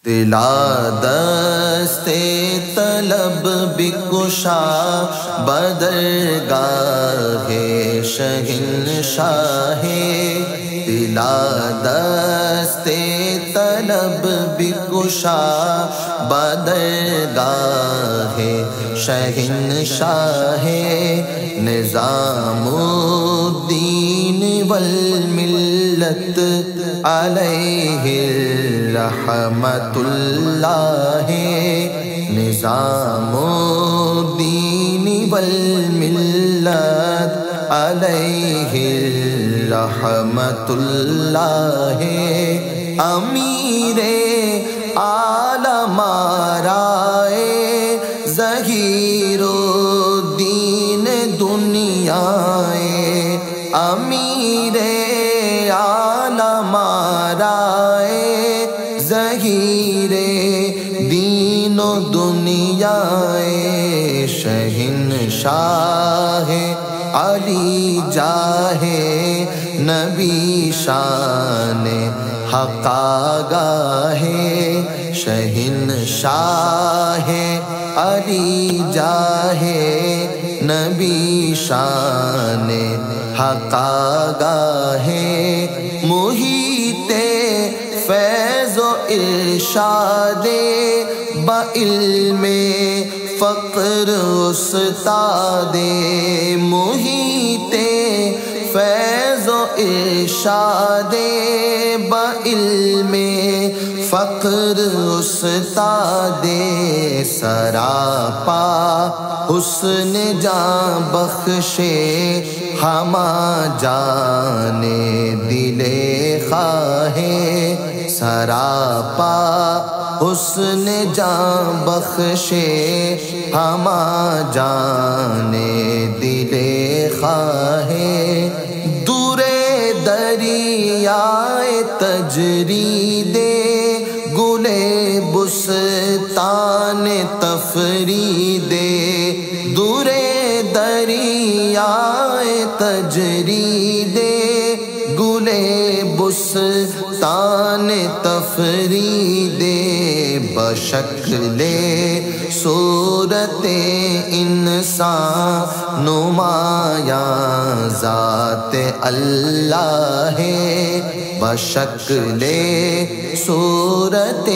دلا دست طلب بکشا بدرگاہ شہنشاہ، دلا دست طلب بکشا بدرگاہ شہنشاہ، نظام الدین والملت علیہ رحمت اللہ، نظام الدین والملت علیہ رحمت اللہ، امیر عالم آرائے ظہیر الدین دنیا، امیر عالم آرائے ظہیر دین و دنیا، شہنشاہ علی جاہ نبی شان حق آگاہ، شہنشاہ علی جاہ نبی شان حق آگاہ، محیط فیض و ارشاد بعلم فقر استاد، محیط فیض و ارشاد بعلم فقر استاد، سراپا حسن جاں بخشے ہما جان دل خواہ، سراپا حسن جاں بخشے ہما جان دل خواہ، دور دریائے تجرید گل بستان تفرید، دور دریائے تجرید گل بستان تفرید، بشکل صورت انسان نمایاں ذات اللہ ہے، بشکل صورت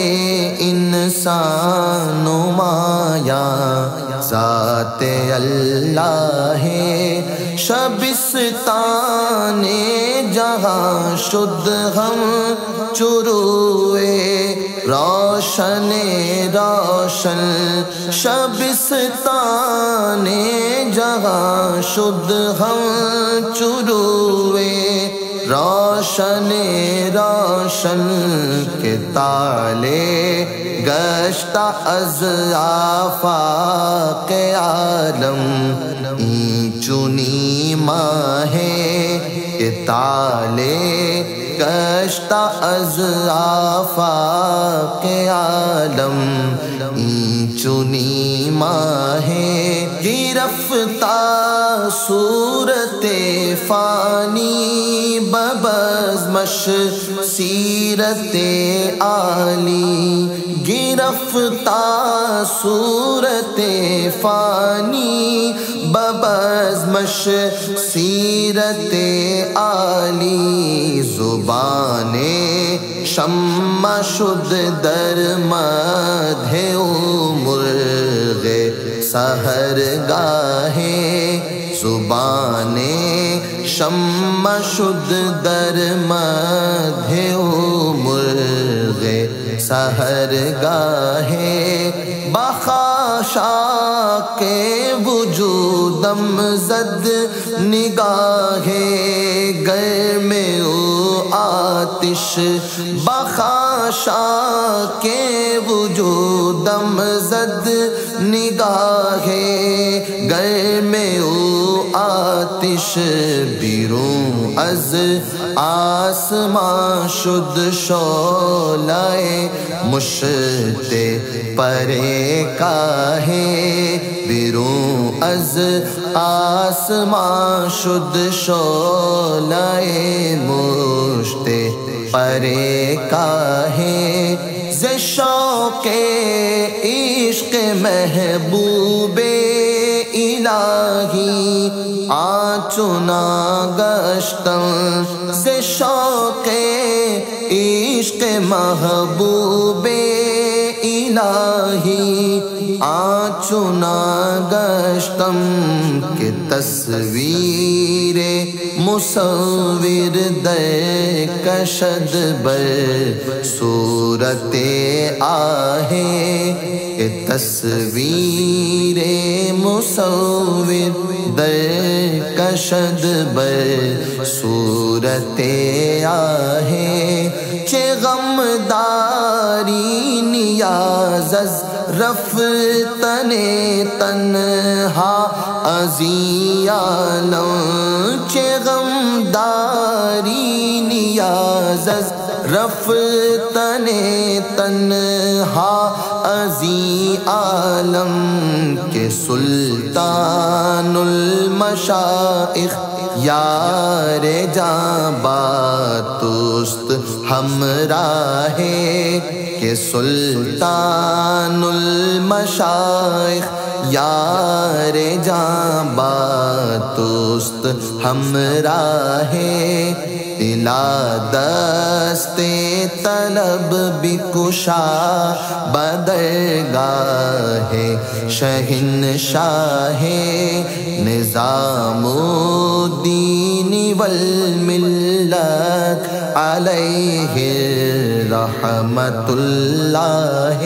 انسان نمایاں ذات اللہ ہے، شبستان جہاں شد ہم چروئے روشن روشن، شبستان جہاں شد ہم چروئے روشن روشن، کے تالے گشتہ از آفاق عالم این چنی ماہ، کے تالے گشتہ از آفاق عالم این چنی ماہ، گرفتہ صورت فانی ببزمش سیرت عالی، گرفتہ صورت فانی ببزمش سیرت عالی، زبان شمع شد در مدح مرغ سحر گاہ، زبان شمع شد در مدح مرغ سحر گاہ، بخاشاک وجودم زد نگاہ گرم او آتش، بخاشاک وجودم زد نگاہ گرم او آتش، بیرون از آسمان شد شعلہ مشت پرے کاہ، بیرون از آسمان شد شعلہ مشت پرے کاہ، ز شوق عشق محبوب الہی آنچنا گشتم ز شوق عشق محبوب الہی آنچنا گشتم کہ تصویر مصور در کشد بر صورت آہے کہ تصویر مصور در کشد بر صورت آہے چه غمداری نیاز از رفتن تنہا ازی عالم چه غمداری نیاز از رفتن تنہا ازی عالم کے سلطان المشائخ یار جاں باتست ہمراہ کہ سلطان المشائخ یار جاں باتست ہمراہ دلا دست طلب بکشا بدرگاہ شہنشاہ نظام الدین والملت علیہ رحمت اللہ